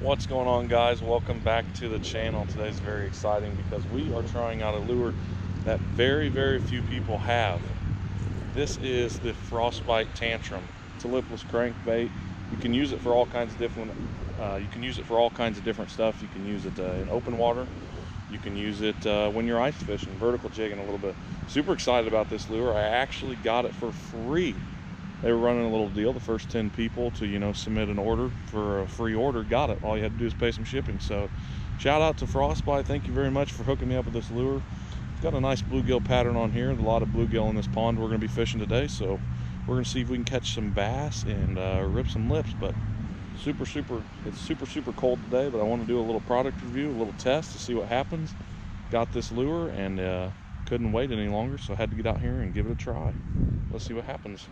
What's going on, guys? Welcome back to the channel. Today's very exciting because we are trying out a lure that very few people have. This is the Frostbite Tantrum. It's a lipless crankbait. You can use it for all kinds of different stuff. You can use it in open water. You can use it when you're ice fishing, vertical jigging a little bit. Super excited about this lure. I actually got it for free. They were running a little deal. The first 10 people to, submit an order for a free order got it. All you had to do is pay some shipping. So shout out to Frostbite. Thank you very much for hooking me up with this lure. It's got a nice bluegill pattern on here. A lot of bluegill in this pond we're going to be fishing today. So we're going to see if we can catch some bass and rip some lips. But it's super cold today, but I want to do a little product review, a little test to see what happens. Got this lure and couldn't wait any longer, so I had to get out here and give it a try. Let's see what happens.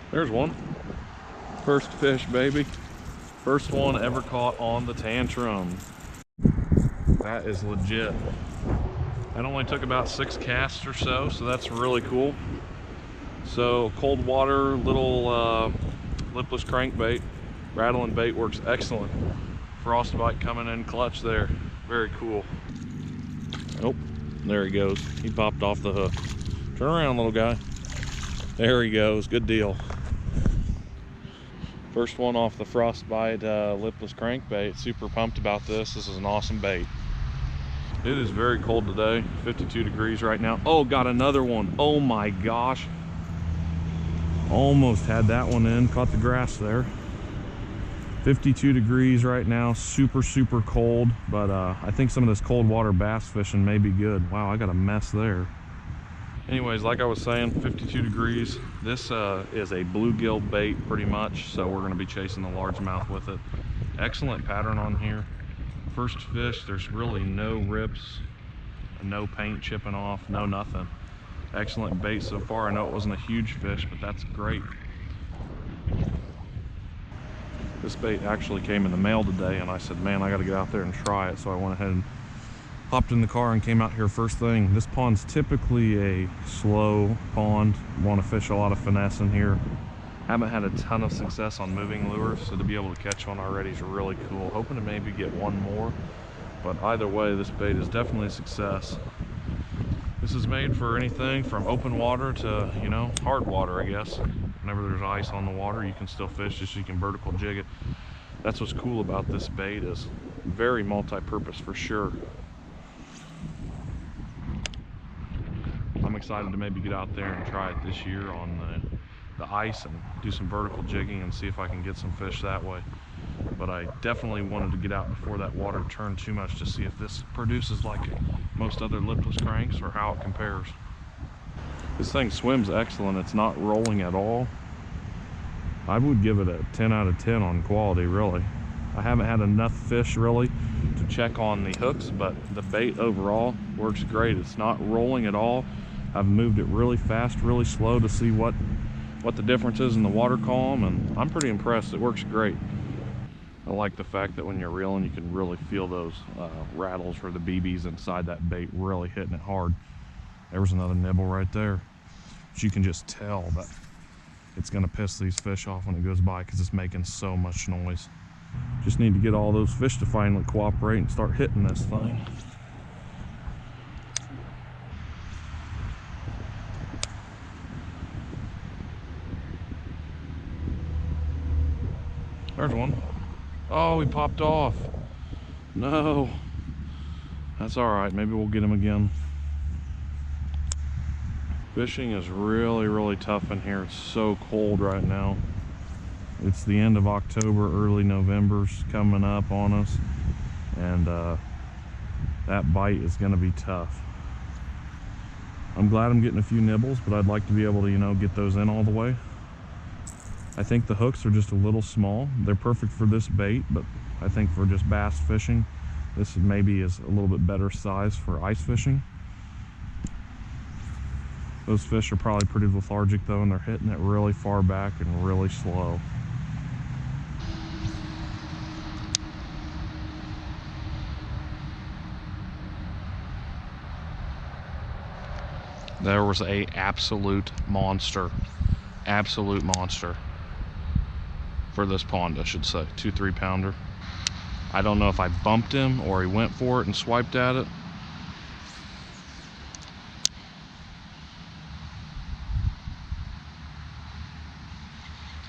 There's one. First fish, baby. First one ever caught on the Tantrum. That is legit. That only took about 6 casts or so that's really cool. So cold water, little lipless crankbait, rattling bait works excellent. Frostbite coming in clutch there. Very cool. Oh, there he goes. He popped off the hook. Turn around, little guy. There he goes. Good deal. First one off the Frostbite lipless crankbait. Super pumped about this. This is an awesome bait. It is very cold today. 52 degrees right now. Oh, got another one. Oh my gosh. Almost had that one in. Caught the grass there. 52 degrees right now. Super cold. But I think some of this cold water bass fishing may be good. Wow, I got a mess there. Anyways, like I was saying, 52 degrees. This is a bluegill bait pretty much, so we're going to be chasing the largemouth with it. Excellent pattern on here. First fish, there's really no rips, no paint chipping off, no nothing. Excellent bait so far. I know it wasn't a huge fish, but that's great. This bait actually came in the mail today, and I said, man, I got to get out there and try it. So I went ahead and hopped in the car and came out here first thing. This pond's typically a slow pond. Want to fish a lot of finesse in here. Haven't had a ton of success on moving lures, so to be able to catch one already is really cool. Hoping to maybe get one more, but either way, this bait is definitely a success. This is made for anything from open water to, hard water, I guess. Whenever there's ice on the water, you can still fish, just so you can vertical jig it. That's what's cool about this bait, is very multi-purpose for sure. I'm excited to maybe get out there and try it this year on the ice and do some vertical jigging and see if I can get some fish that way. But I definitely wanted to get out before that water turned too much to see if this produces like most other lipless cranks or how it compares. This thing swims excellent. It's not rolling at all. I would give it a 10 out of 10 on quality, really. I haven't had enough fish really to check on the hooks, but the bait overall works great. It's not rolling at all. I've moved it really fast, really slow to see what the difference is in the water column, and I'm pretty impressed. It works great. I like the fact that when you're reeling, you can really feel those rattles or the BBs inside that bait really hitting it hard. There was another nibble right there. But you can just tell that it's gonna piss these fish off when it goes by because it's making so much noise. Just need to get all those fish to finally cooperate and start hitting this thing. There's one. Oh, he popped off. No. That's all right. Maybe we'll get him again. Fishing is really tough in here. It's so cold right now. It's the end of October, early November's coming up on us. And that bite is going to be tough. I'm glad I'm getting a few nibbles, but I'd like to be able to, get those in all the way. I think the hooks are just a little small. They're perfect for this bait, but I think for just bass fishing, this maybe is a little bit better size for ice fishing. Those fish are probably pretty lethargic though, and they're hitting it really far back and really slow. There was a absolute monster for this pond, I should say. 2 3-pounder. I don't know if I bumped him or he went for it and swiped at it.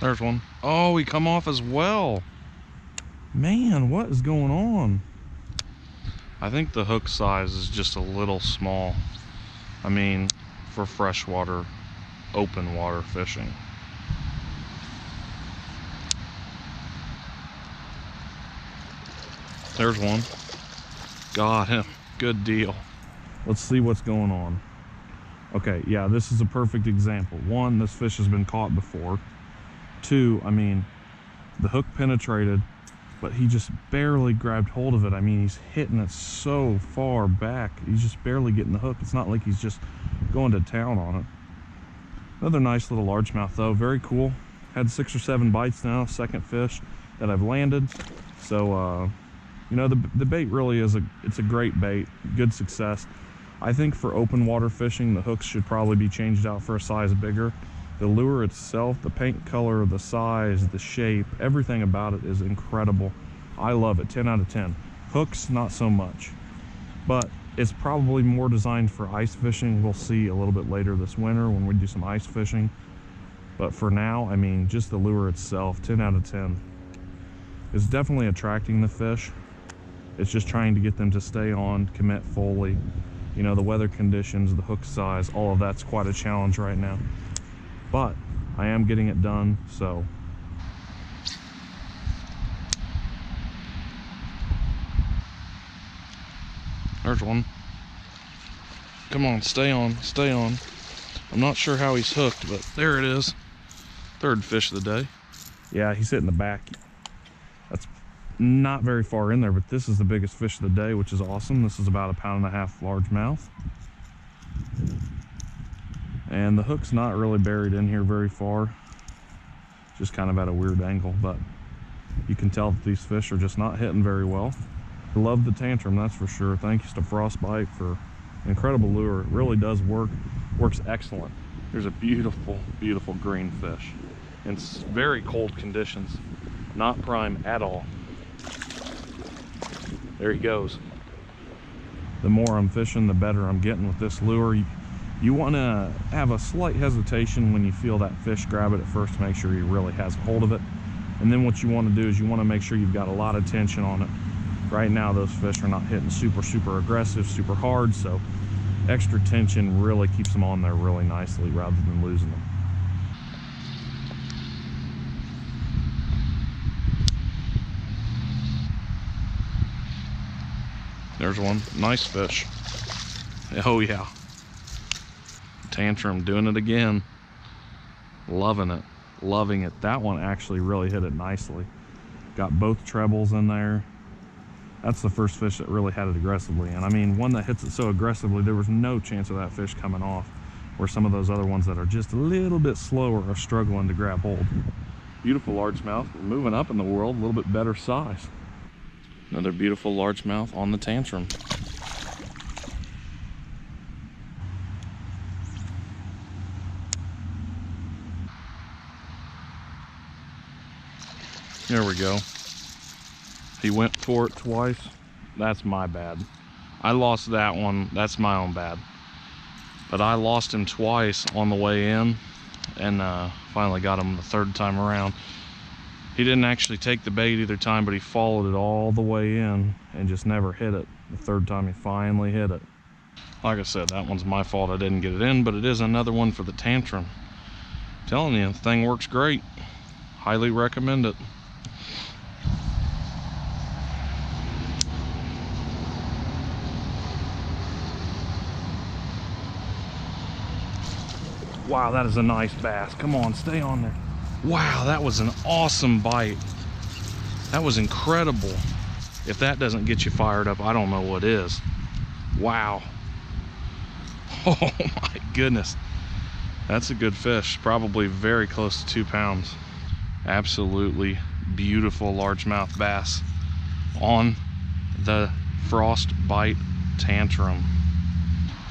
There's one. Oh, he come off as well. Man, what is going on? I think the hook size is just a little small. I mean, for freshwater, open water fishing. There's one. Got him. Good deal. Let's see what's going on. Okay, yeah, this is a perfect example. One, this fish has been caught before. Two, I mean, the hook penetrated, but he just barely grabbed hold of it. I mean, he's hitting it so far back. He's just barely getting the hook. It's not like he's just going to town on it. Another nice little largemouth though, very cool. Had 6 or 7 bites now, second fish that I've landed. So, you know, the bait really is it's a great bait, good success. I think for open water fishing, the hooks should probably be changed out for a size bigger. The lure itself, the paint color, the size, the shape, everything about it is incredible. I love it, 10 out of 10. Hooks, not so much. But it's probably more designed for ice fishing. We'll see a little bit later this winter when we do some ice fishing. But for now, I mean, just the lure itself, 10 out of 10. It's definitely attracting the fish. It's just trying to get them to stay on, commit fully. You know, the weather conditions, the hook size, all of that's quite a challenge right now. But I am getting it done, so. There's one. Come on, stay on, stay on. I'm not sure how he's hooked, but there it is. Third fish of the day. Yeah, he's hitting the back. That's not very far in there, but this is the biggest fish of the day, which is awesome. This is about 1.5 pound largemouth. And the hook's not really buried in here very far. Just kind of at a weird angle, but you can tell that these fish are just not hitting very well. I love the Tantrum, that's for sure. Thanks to Frostbite for an incredible lure. It really does work. Works excellent. There's a beautiful, beautiful green fish in very cold conditions. Not prime at all. There he goes. The more I'm fishing, the better I'm getting with this lure. You want to have a slight hesitation when you feel that fish grab it at first to make sure he really has hold of it. And then what you want to do is you want to make sure you've got a lot of tension on it. Right now those fish are not hitting super aggressive, super hard, so extra tension really keeps them on there really nicely rather than losing them. There's one. Nice fish. Oh yeah. Tantrum doing it again. Loving it. Loving it. That one actually really hit it nicely. Got both trebles in there. That's the first fish that really had it aggressively. And I mean, one that hits it so aggressively, there was no chance of that fish coming off. Where some of those other ones that are just a little bit slower are struggling to grab hold. Beautiful largemouth. We're moving up in the world, a little bit better size. Another beautiful largemouth on the Tantrum. There we go. He went for it twice. That's my bad. I lost that one. That's my own bad. But I lost him twice on the way in and finally got him the third time around. He didn't actually take the bait either time, but he followed it all the way in and just never hit it. The third time he finally hit it. Like I said, that one's my fault I didn't get it in, but it is another one for the Tantrum. I'm telling you, the thing works great. Highly recommend it. Wow, that is a nice bass. Come on, stay on there. Wow, that was an awesome bite. That was incredible. If that doesn't get you fired up, I don't know what is. Wow. Oh my goodness. That's a good fish. Probably very close to 2 pounds. Absolutely beautiful largemouth bass on the Frostbite Tantrum.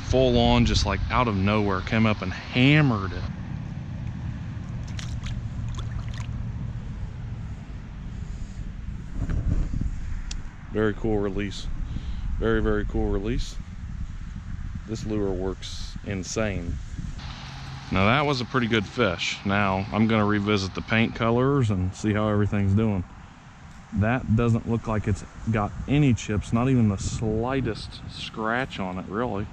full on, just like out of nowhere, came up and hammered it. Very cool release. Very, very cool release. This lure works insane. Now that was a pretty good fish. Now I'm gonna revisit the paint colors and see how everything's doing. That doesn't look like it's got any chips, not even the slightest scratch on it, really.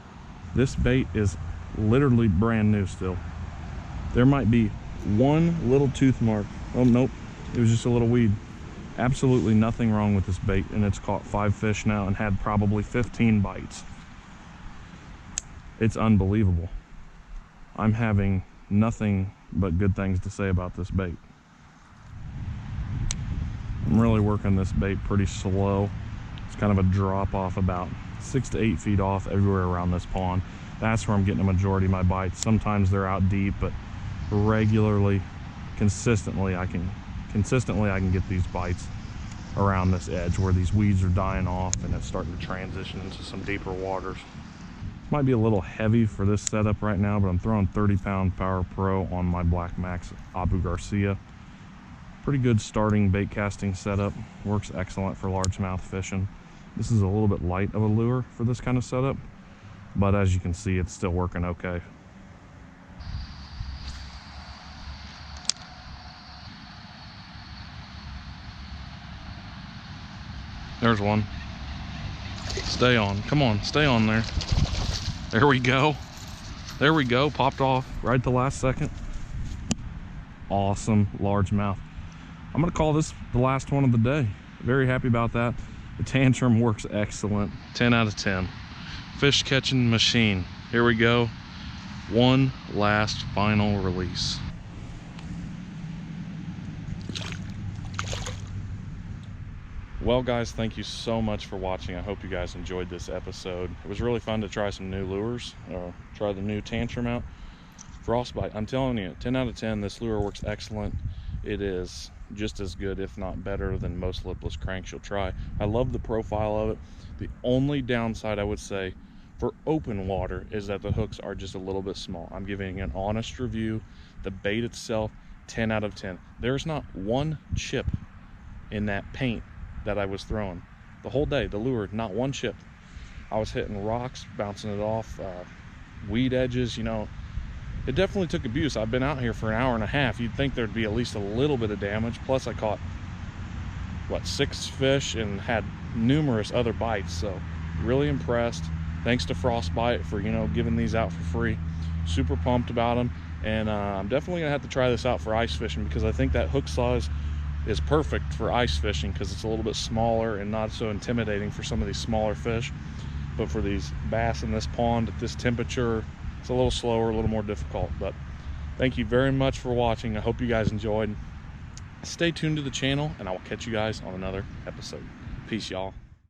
This bait is literally brand new still. There might be one little tooth mark. Oh, nope, it was just a little weed. Absolutely nothing wrong with this bait, and it's caught 5 fish now and had probably 15 bites. It's unbelievable. I'm having nothing but good things to say about this bait. I'm really working this bait pretty slow. It's kind of a drop off about 6 to 8 feet off everywhere around this pond. That's where I'm getting a majority of my bites. Sometimes they're out deep, but regularly, consistently I can get these bites around this edge where these weeds are dying off and it's starting to transition into some deeper waters. Might be a little heavy for this setup right now, but I'm throwing 30-pound Power Pro on my Black Max Abu Garcia. Pretty good starting bait casting setup. Works excellent for largemouth fishing. This is a little bit light of a lure for this kind of setup, but as you can see, it's still working okay. There's one. Stay on. Come on, stay on there. There we go. There we go. Popped off right at the last second. Awesome largemouth. I'm gonna call this the last one of the day. Very happy about that. The Tantrum works excellent. 10 out of 10. Fish catching machine. Here we go. One last final release. Well guys, thank you so much for watching. I hope you guys enjoyed this episode. It was really fun to try some new lures, or try the new Tantrum out. Frostbite, I'm telling you, 10 out of 10, this lure works excellent. It is just as good, if not better, than most lipless cranks you'll try. I love the profile of it. The only downside I would say for open water is that the hooks are just a little bit small. I'm giving an honest review. The bait itself, 10 out of 10. There's not one chip in that paint that I was throwing the whole day. The lure, not one chip. I was hitting rocks, bouncing it off, weed edges, you know. It definitely took abuse. I've been out here for an hour and a half. You'd think there'd be at least a little bit of damage. Plus I caught, what, 6 fish and had numerous other bites. So really impressed. Thanks to Frostbite for, you know, giving these out for free. Super pumped about them. And I'm definitely gonna have to try this out for ice fishing, because I think that hook size is perfect for ice fishing, because it's a little bit smaller and not so intimidating for some of these smaller fish. But for these bass in this pond at this temperature, it's a little slower, a little more difficult. But thank you very much for watching. I hope you guys enjoyed. Stay tuned to the channel, and I will catch you guys on another episode. Peace, y'all.